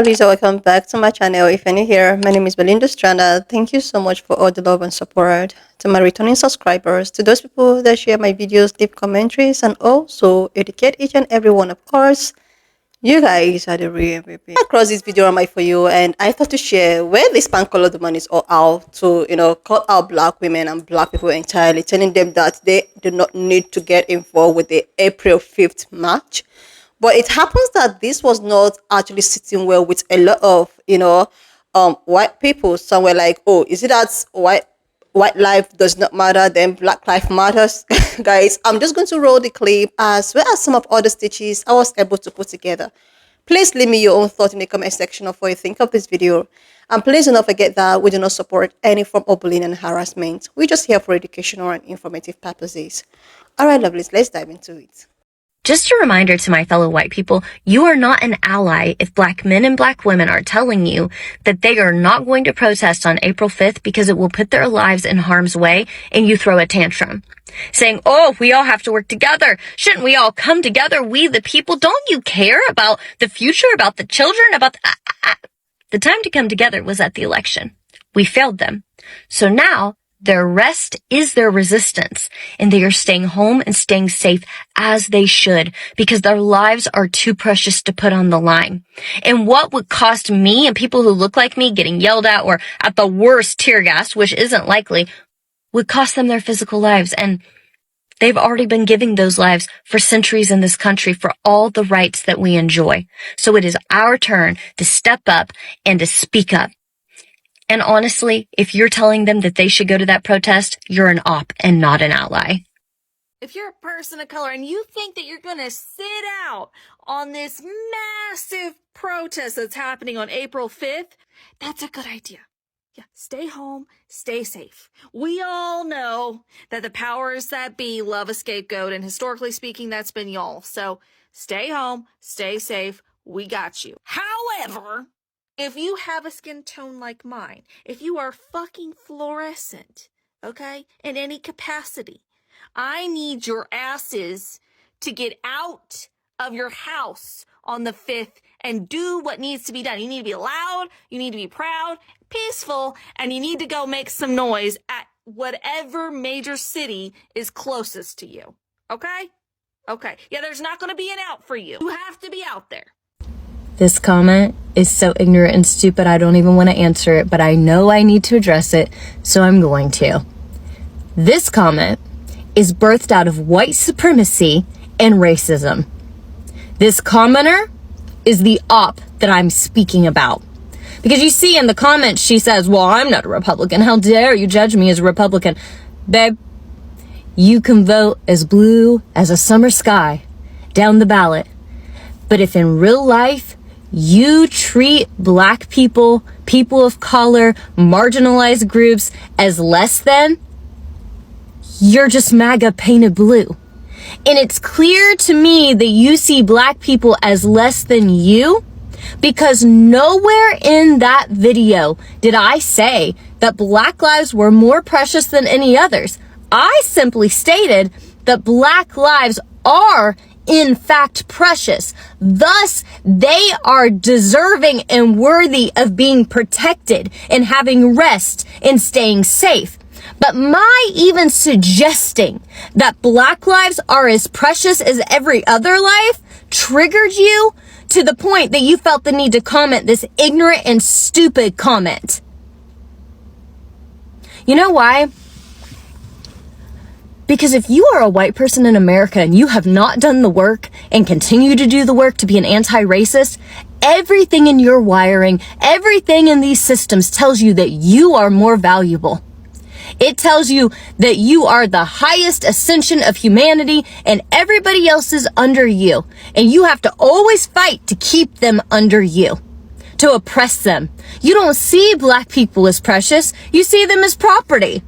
Lisa, welcome back to my channel. If you're new here, my name is Belinda Stranda. Thank you so much for all the love and support. To my returning subscribers, to those people that share my videos, leave commentaries, and also educate each and every one of us, you guys are the real MVP. I crossed this video on my for you, and I thought to share where this pan color the money is all out to, call out black women and black people entirely, telling them that they do not need to get involved with the April 5th march. But it happens that this was not actually sitting well with a lot of, white people. Some were like, oh, is it that white life does not matter, then black life matters? Guys, I'm just going to roll the clip as well as some of other stitches I was able to put together. Please leave me your own thought in the comment section of what you think of this video. And please do not forget that we do not support any form of bullying and harassment. We're just here for educational and informative purposes. Alright, lovelies, let's dive into it. Just a reminder to my fellow white people, you are not an ally if black men and black women are telling you that they are not going to protest on April 5th because it will put their lives in harm's way and you throw a tantrum. Saying, oh, we all have to work together. Shouldn't we all come together? We the people, don't you care about the future, about the children, about the time to come together was at the election. We failed them. So now, their rest is their resistance, and they are staying home and staying safe as they should because their lives are too precious to put on the line. And what would cost me and people who look like me getting yelled at or at the worst tear gas, which isn't likely, would cost them their physical lives. And they've already been giving those lives for centuries in this country for all the rights that we enjoy. So it is our turn to step up and to speak up. And honestly, if you're telling them that they should go to that protest, you're an op and not an ally. If you're a person of color and you think that you're going to sit out on this massive protest that's happening on April 5th, that's a good idea. Yeah, stay home, stay safe. We all know that the powers that be love a scapegoat, and historically speaking, that's been y'all. So stay home, stay safe. We got you. However, if you have a skin tone like mine, if you are fucking fluorescent, okay, in any capacity, I need your asses to get out of your house on the 5th and do what needs to be done. You need to be loud, you need to be proud, peaceful, and you need to go make some noise at whatever major city is closest to you, okay? Okay. Yeah, there's not going to be an out for you. You have to be out there. This comment is so ignorant and stupid I don't even want to answer it, but I know I need to address it, so I'm going to. This comment is birthed out of white supremacy and racism. This commenter is the op that I'm speaking about. Because you see in the comments, she says, well, I'm not a Republican. How dare you judge me as a Republican? Babe, you can vote as blue as a summer sky down the ballot. But if in real life, you treat black people, people of color, marginalized groups as less than, you're just MAGA painted blue. And it's clear to me that you see black people as less than you because nowhere in that video did I say that black lives were more precious than any others. I simply stated that black lives are in fact precious. Thus, they are deserving and worthy of being protected and having rest and staying safe. But my even suggesting that black lives are as precious as every other life triggered you to the point that you felt the need to comment this ignorant and stupid comment. You know why? Because if you are a white person in America and you have not done the work and continue to do the work to be an anti-racist, everything in your wiring, everything in these systems tells you that you are more valuable. It tells you that you are the highest ascension of humanity and everybody else is under you. And you have to always fight to keep them under you, to oppress them. You don't see black people as precious. You see them as property.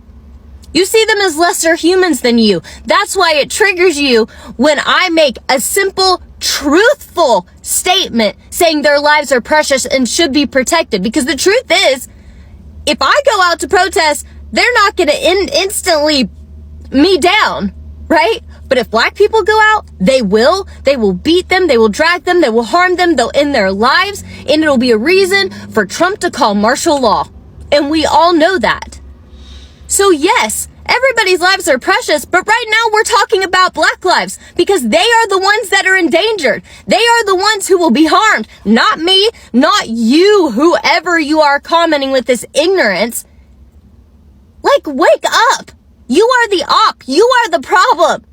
You see them as lesser humans than you. That's why it triggers you when I make a simple, truthful statement saying their lives are precious and should be protected. Because the truth is, if I go out to protest, they're not going to instantly me down, right? But if black people go out, they will beat them, they will drag them, they will harm them, they'll end their lives, and it'll be a reason for Trump to call martial law. And we all know that. So yes, everybody's lives are precious, but right now we're talking about black lives because they are the ones that are endangered. They are the ones who will be harmed. Not me, not you, whoever you are commenting with this ignorance. Like, wake up. You are the op. You are the problem.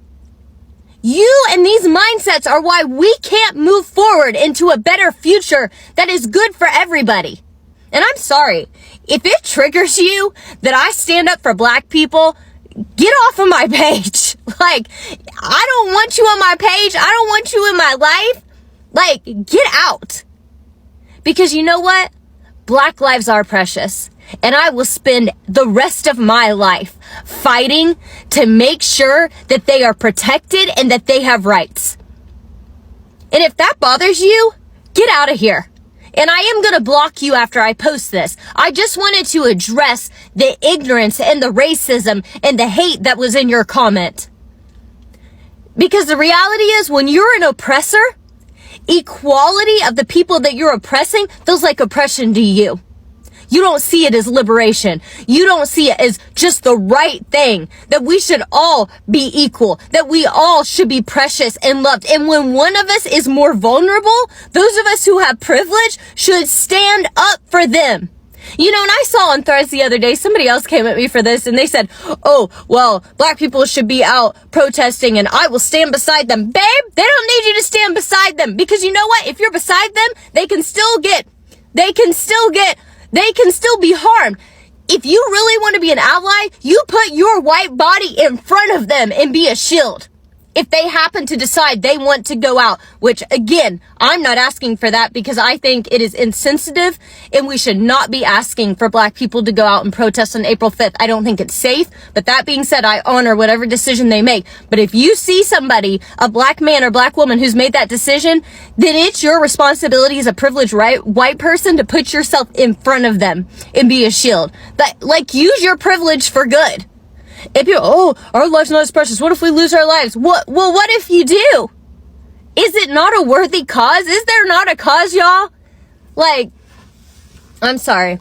You and these mindsets are why we can't move forward into a better future that is good for everybody. And I'm sorry, if it triggers you that I stand up for black people, get off of my page. Like, I don't want you on my page. I don't want you in my life. Like, get out. Because you know what? Black lives are precious. And I will spend the rest of my life fighting to make sure that they are protected and that they have rights. And if that bothers you, get out of here. And I am going to block you after I post this. I just wanted to address the ignorance and the racism and the hate that was in your comment. Because the reality is, when you're an oppressor, equality of the people that you're oppressing feels like oppression to you. You don't see it as liberation. You don't see it as just the right thing, that we should all be equal, that we all should be precious and loved. And when one of us is more vulnerable, those of us who have privilege should stand up for them. You know, and I saw on Threads the other day, somebody else came at me for this and they said, oh, well, black people should be out protesting and I will stand beside them. Babe, they don't need you to stand beside them, because you know what? If you're beside them, they can still be harmed. If you really want to be an ally, you put your white body in front of them and be a shield. If they happen to decide they want to go out, which again, I'm not asking for that because I think it is insensitive and we should not be asking for black people to go out and protest on April 5th. I don't think it's safe. But that being said, I honor whatever decision they make. But if you see somebody, a black man or black woman who's made that decision, then it's your responsibility as a privileged white person to put yourself in front of them and be a shield. Like, use your privilege for good. If you, oh, our life's not as precious. What if we lose our lives? What if you do? Is it not a worthy cause? Is there not a cause, y'all? Like, I'm sorry.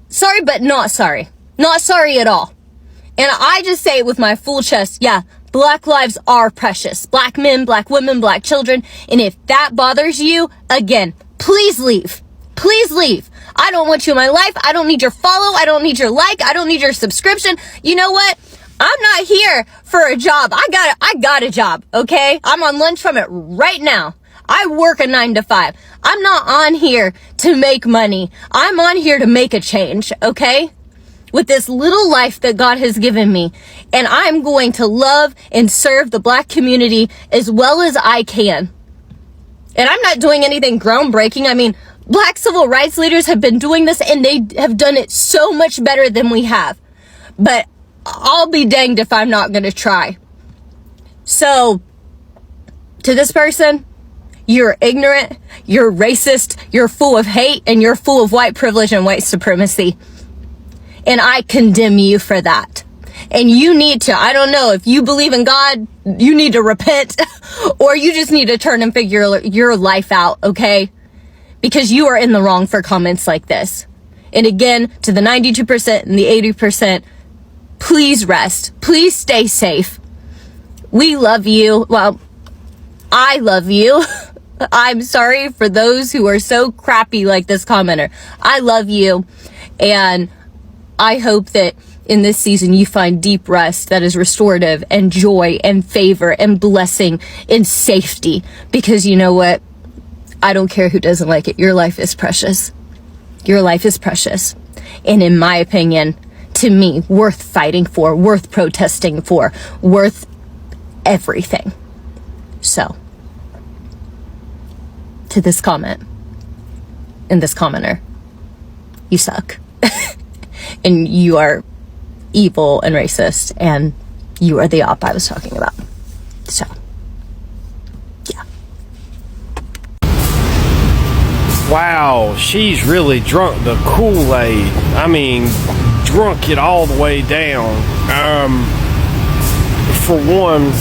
Sorry, but not sorry. Not sorry at all. And I just say it with my full chest. Yeah, black lives are precious. Black men, black women, black children. And if that bothers you, again, please leave. Please leave. I don't want you in my life. I don't need your follow. I don't need your like. I don't need your subscription. You know what? I'm not here for a job. I got a job, okay? I'm on lunch from it right now. I work a 9 to 5. I'm not on here to make money. I'm on here to make a change, okay? With this little life that God has given me. And I'm going to love and serve the black community as well as I can. And I'm not doing anything groundbreaking. I mean, black civil rights leaders have been doing this and they have done it so much better than we have. But I'll be danged if I'm not going to try. So, to this person, you're ignorant, you're racist, you're full of hate, and you're full of white privilege and white supremacy. And I condemn you for that. And you need to, I don't know, if you believe in God, you need to repent, or you just need to turn and figure your life out, okay? Because you are in the wrong for comments like this. And again, to the 92% and the 80%, please rest. Please stay safe. We love you. Well, I love you. I'm sorry for those who are so crappy like this commenter. I love you. And I hope that in this season you find deep rest that is restorative and joy and favor and blessing and safety. Because you know what? I don't care who doesn't like it. Your life is precious. Your life is precious. And in my opinion, to me, worth fighting for, worth protesting for, worth everything. So, to this comment and this commenter, you suck. And you are evil and racist, and you are the op I was talking about. So, yeah. Wow, she's really drunk the Kool-Aid. I mean, drunk it all the way down. For one,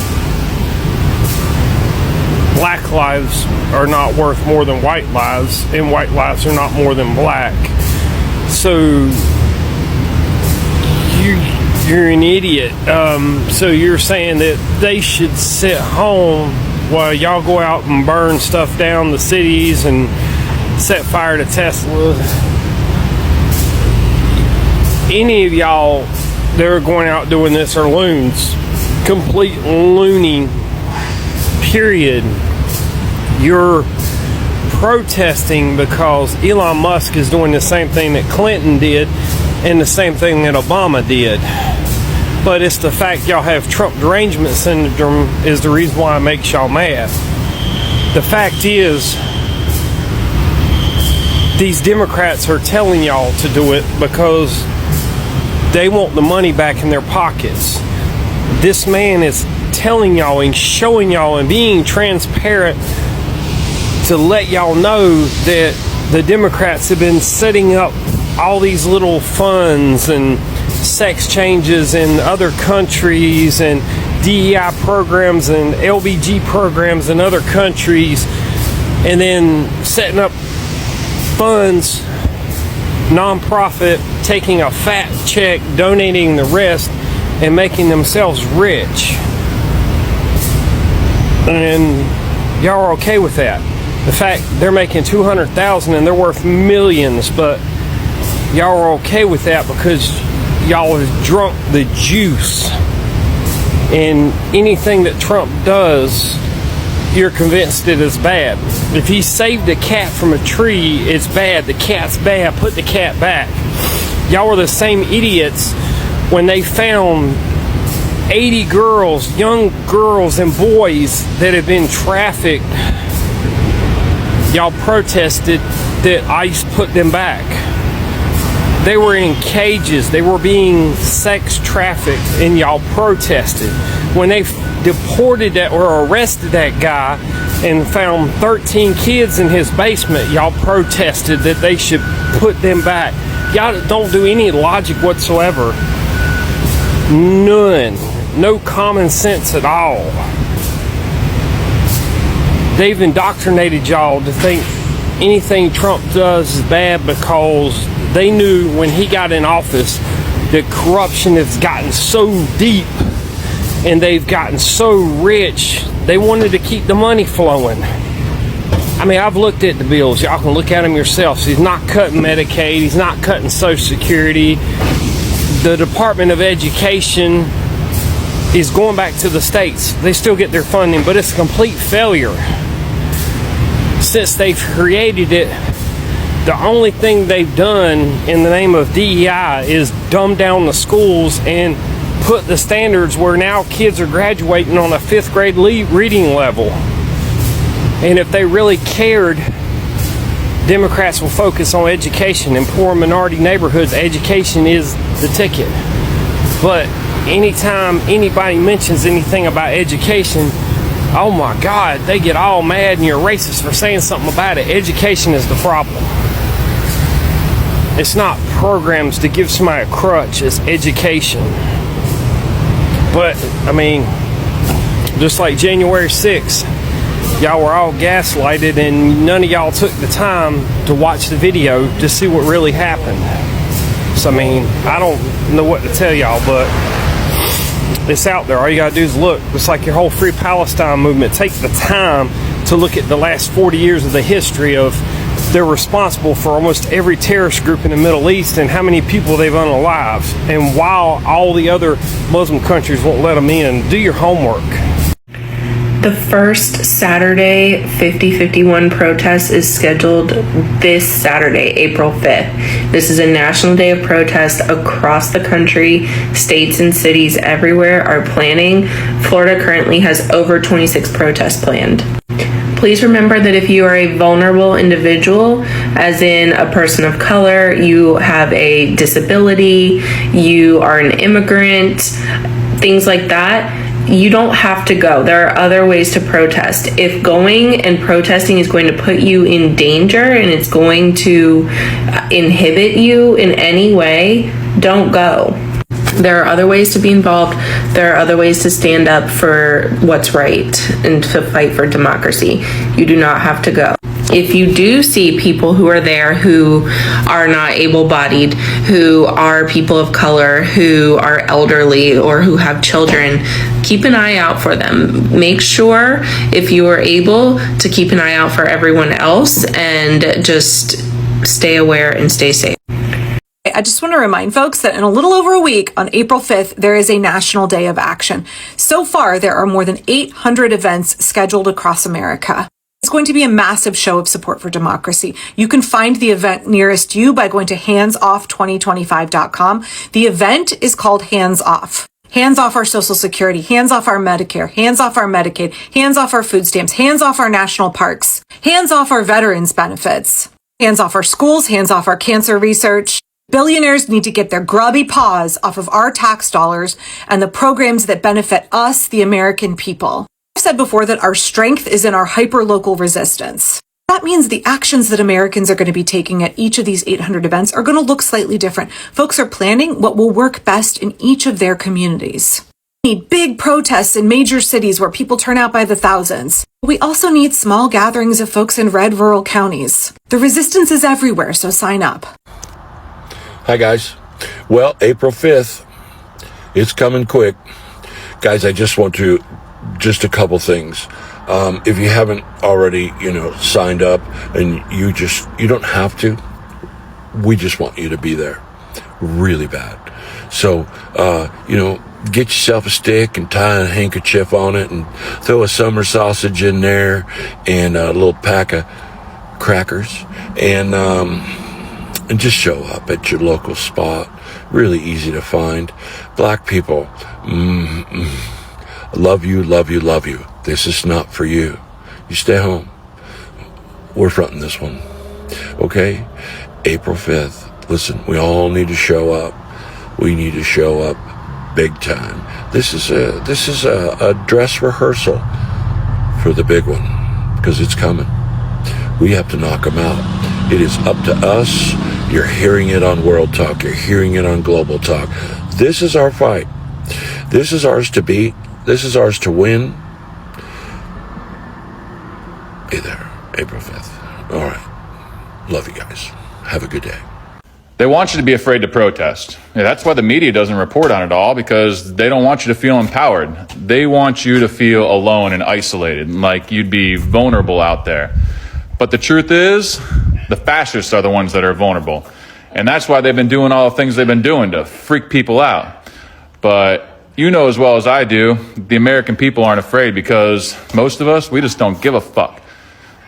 black lives are not worth more than white lives, and white lives are not more than black. So you're an idiot. So you're saying that they should sit home while y'all go out and burn stuff down the cities and set fire to Tesla. Any of y'all that are going out doing this are loons. Complete loony. Period. You're protesting because Elon Musk is doing the same thing that Clinton did and the same thing that Obama did. But it's the fact y'all have Trump derangement syndrome is the reason why it makes y'all mad. The fact is, these Democrats are telling y'all to do it because they want the money back in their pockets. This man is telling y'all and showing y'all and being transparent to let y'all know that the Democrats have been setting up all these little funds and sex changes in other countries and DEI programs and LBG programs in other countries, and then setting up funds, non-profit, taking a fat check, donating the rest, and making themselves rich. And y'all are okay with that. The fact they're making $200,000 and they're worth millions, but y'all are okay with that because y'all have drunk the juice. And anything that Trump does, you're convinced it is bad. If he saved a cat from a tree, it's bad. The cat's bad. Put the cat back. Y'all were the same idiots when they found 80 girls, young girls and boys that had been trafficked. Y'all protested that ICE put them back. They were in cages. They were being sex trafficked, and y'all protested. When they deported that or arrested that guy and found 13 kids in his basement, y'all protested that they should put them back. Y'all don't do any logic whatsoever. None. No common sense at all. They've indoctrinated y'all to think anything Trump does is bad because they knew when he got in office that corruption has gotten so deep and they've gotten so rich, they wanted to keep the money flowing. I mean, I've looked at the bills. Y'all can look at them yourselves. He's not cutting Medicaid. He's not cutting Social Security. The Department of Education is going back to the states. They still get their funding, but it's a complete failure. Since they've created it, the only thing they've done in the name of DEI is dumb down the schools and put the standards where now kids are graduating on a 5th grade reading level. And if they really cared, Democrats will focus on education. In poor minority neighborhoods, education is the ticket. But anytime anybody mentions anything about education, oh my God, they get all mad and you're racist for saying something about it. Education is the problem. It's not programs to give somebody a crutch, it's education. But, I mean, just like January 6th, y'all were all gaslighted and none of y'all took the time to watch the video to see what really happened. So, I mean, I don't know what to tell y'all, but it's out there. All you gotta do is look. It's like your whole Free Palestine movement. Take the time to look at the last 40 years of the history of they're responsible for almost every terrorist group in the Middle East and how many people they've unalived. And while all the other Muslim countries won't let them in, do your homework. The first Saturday 5051 protest is scheduled this Saturday, April 5th. This is a national day of protest across the country. States and cities everywhere are planning. Florida currently has over 26 protests planned. Please remember that if you are a vulnerable individual, as in a person of color, you have a disability, you are an immigrant, things like that, you don't have to go. There are other ways to protest. If going and protesting is going to put you in danger and it's going to inhibit you in any way, don't go. There are other ways to be involved. There are other ways to stand up for what's right and to fight for democracy. You do not have to go. If you do see people who are there who are not able-bodied, who are people of color, who are elderly, or who have children, keep an eye out for them. Make sure, if you are able, to keep an eye out for everyone else, and just stay aware and stay safe. I just want to remind folks that in a little over a week, on April 5th, there is a National Day of Action. So far, there are more than 800 events scheduled across America. It's going to be a massive show of support for democracy. You can find the event nearest you by going to handsoff2025.com. The event is called Hands Off. Hands off our Social Security, hands off our Medicare, hands off our Medicaid, hands off our food stamps, hands off our national parks, hands off our veterans benefits, hands off our schools, hands off our cancer research. Billionaires need to get their grubby paws off of our tax dollars and the programs that benefit us, the American people. I've said before that our strength is in our hyper-local resistance. That means the actions that Americans are going to be taking at each of these 800 events are going to look slightly different. Folks are planning what will work best in each of their communities. We need big protests in major cities where people turn out by the thousands. We also need small gatherings of folks in red rural counties. The resistance is everywhere, so sign up. Hi guys. Well, April 5th, it's coming quick. Guys, I just want to, just a couple things. If you haven't already, signed up, and you don't have to, we just want you to be there really bad. So, get yourself a stick and tie a handkerchief on it and throw a summer sausage in there and a little pack of crackers and just show up at your local spot. Really easy to find. Black people, love you, love you, love you. This is not for you. You stay home. We're fronting this one. Okay? April 5th. Listen, we all need to show up. We need to show up big time. This is a dress rehearsal for the big one, because it's coming. We have to knock them out. It is up to us. You're hearing it on World Talk. You're hearing it on Global Talk. This is our fight. This is ours to beat. This is ours to win. Be there, April 5th. All right. Love you guys. Have a good day. They want you to be afraid to protest. Yeah, that's why the media doesn't report on it all, because they don't want you to feel empowered. They want you to feel alone and isolated, like you'd be vulnerable out there. But the truth is, the fascists are the ones that are vulnerable. And that's why they've been doing all the things they've been doing to freak people out. But you know as well as I do, the American people aren't afraid, because most of us, we just don't give a fuck.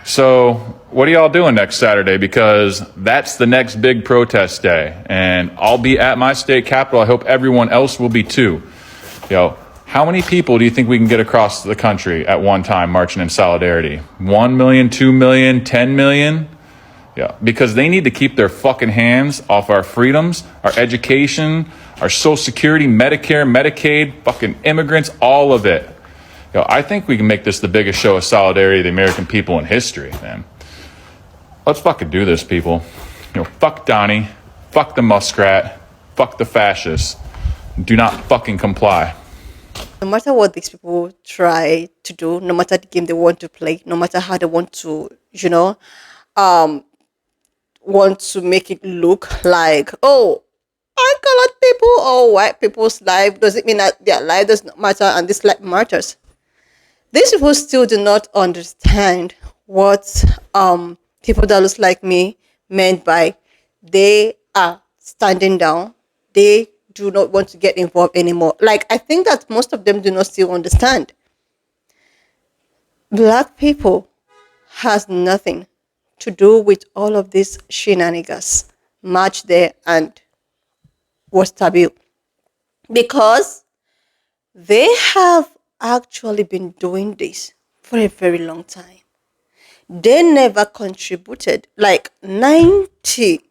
So what are y'all doing next Saturday? Because that's the next big protest day. And I'll be at my state capitol. I hope everyone else will be too. How many people do you think we can get across the country at one time marching in solidarity? 1 million, 2 million, 10 million? Yeah, because they need to keep their fucking hands off our freedoms, our education, our Social Security, Medicare, Medicaid, fucking immigrants, all of it. I think we can make this the biggest show of solidarity of the American people in history, man. Let's fucking do this, people. Fuck Donnie, fuck the muskrat, fuck the fascists. Do not fucking comply. No matter what these people try to do, no matter the game they want to play, no matter how they want to, want to make it look like, oh, colored people or white people's life, does it mean that their life does not matter and this life matters? These people still do not understand what people that look like me meant by they are standing down. They do not want to get involved anymore. Like, I think that most of them do not still understand. Black people has nothing to do with all of these shenanigans. March there and was taboo. Because they have actually been doing this for a very long time. They never contributed, like 92%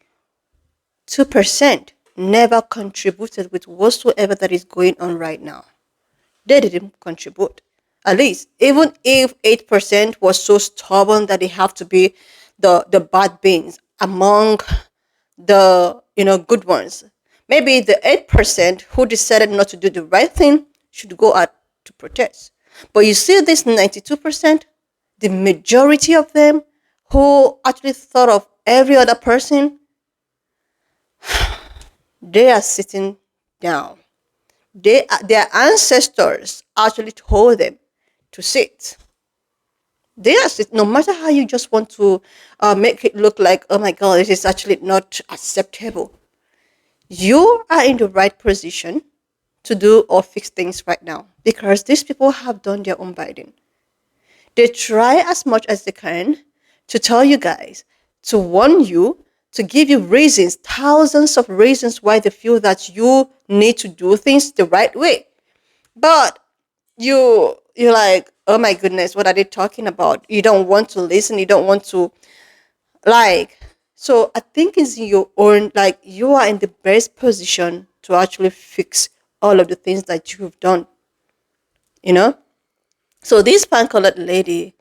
never contributed with whatsoever that is going on right now. They didn't contribute. At least, even if 8% was so stubborn that they have to be the bad beings among the good ones. Maybe the 8% who decided not to do the right thing should go out to protest. But you see this 92%, the majority of them who actually thought of every other person, they are sitting down. Their ancestors actually told them to sit. They are sit. No matter how you just want to make it look like, oh my God, it is actually not acceptable. You are in the right position to do or fix things right now because these people have done their own bidding. They try as much as they can to tell you guys, to warn you, to give you reasons, thousands of reasons why they feel that you need to do things the right way. But you're like, oh my goodness, what are they talking about? You don't want to listen, you don't want to like. So I think it's your own, like you are in the best position to actually fix all of the things that you've done, you know? So this pan colored lady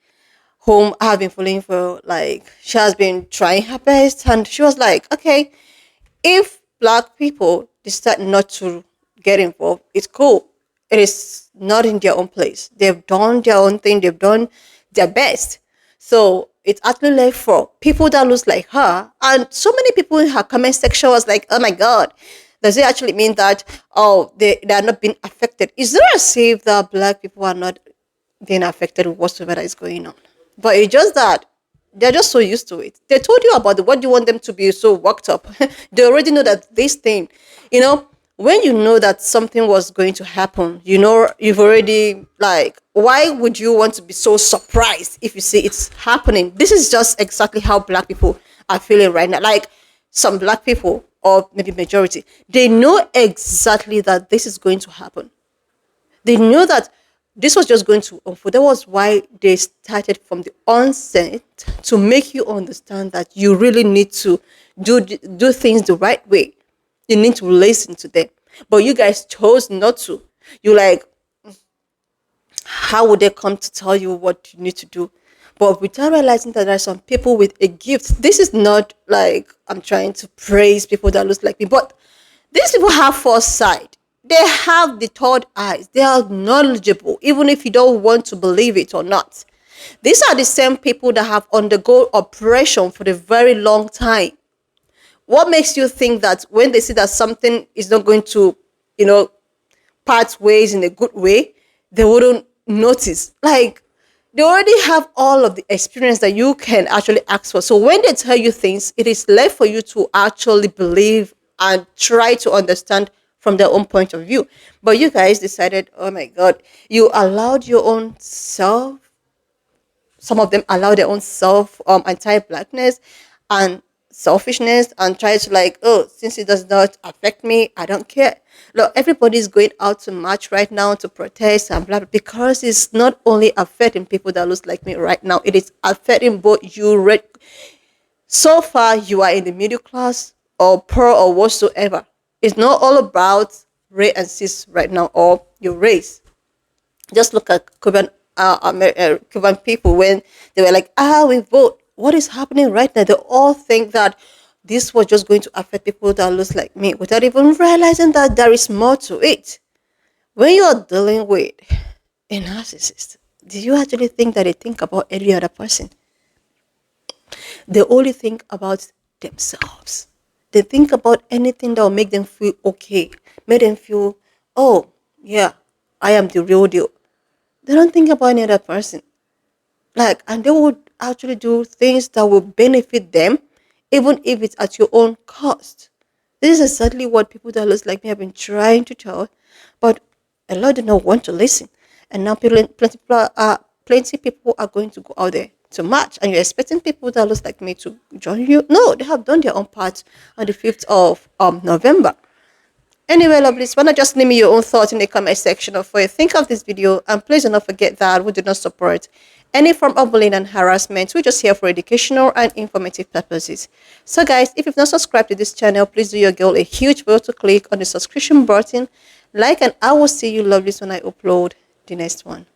whom I have been following for like she has been trying her best and she was like, okay, if black people decide not to get involved, it's cool. It is not in their own place. They've done their own thing, they've done their best. So it's actually left for people that looks like her. And so many people in her comment section was like, oh my God, does it actually mean that, oh, they are not being affected? Is there a safe that black people are not being affected with whatsoever that is going on? But it's just that they're just so used to it. They told you about it. What do you want them to be so worked up? They already know that this thing, you know, when you know that something was going to happen, you know, you've already like, why would you want to be so surprised if you see it's happening? This is just exactly how black people are feeling right now. Like some black people, or maybe majority, they know exactly that this is going to happen. They knew that this was just going to unfold. That was why they started from the onset to make you understand that you really need to do things the right way. You need to listen to them. But you guys chose not to. You like, how would they come to tell you what you need to do? But without realizing that there are some people with a gift. This is not like I'm trying to praise people that look like me, but these people have foresight. They have the third eyes. They are knowledgeable, even if you don't want to believe it or not. These are the same people that have undergone oppression for a very long time. What makes you think that when they see that something is not going to, you know, part ways in a good way, they wouldn't notice? Like, they already have all of the experience that you can actually ask for. So when they tell you things, it is left for you to actually believe and try to understand from their own point of view. But you guys decided, oh my God, you allowed your own self. Some of them allow their own self anti-blackness and selfishness and try to like, oh, since it does not affect me, I don't care. Look, everybody's going out to march right now to protest and blah, blah, because it's not only affecting people that looks like me right now, it is affecting both you. So far, you are in the middle class or poor or whatsoever. It's not all about race and cis right now or your race. Just look at Cuban people when they were like, we vote. What is happening right now? They all think that this was just going to affect people that looks like me without even realizing that there is more to it. When you are dealing with a narcissist, do you actually think that they think about every other person? They only think about themselves. They think about anything that will make them feel okay, make them feel, oh, yeah, I am the real deal. They don't think about any other person. Like, and they would actually do things that will benefit them, even if it's at your own cost. This is exactly what people that looks like me have been trying to tell, but a lot do not want to listen. And now plenty people are going to go out there to march, and you're expecting people that looks like me to join you. No, they have done their own part on the 5th of November. Anyway, lovelies, why not just leave me your own thoughts in the comment section of what you think of this video, and please do not forget that we do not support any form of bullying and harassment. We're just here for educational and informative purposes. So guys, if you've not subscribed to this channel, please do your girl a huge favor to click on the subscription button, like, and I will see you lovelies when I upload the next one.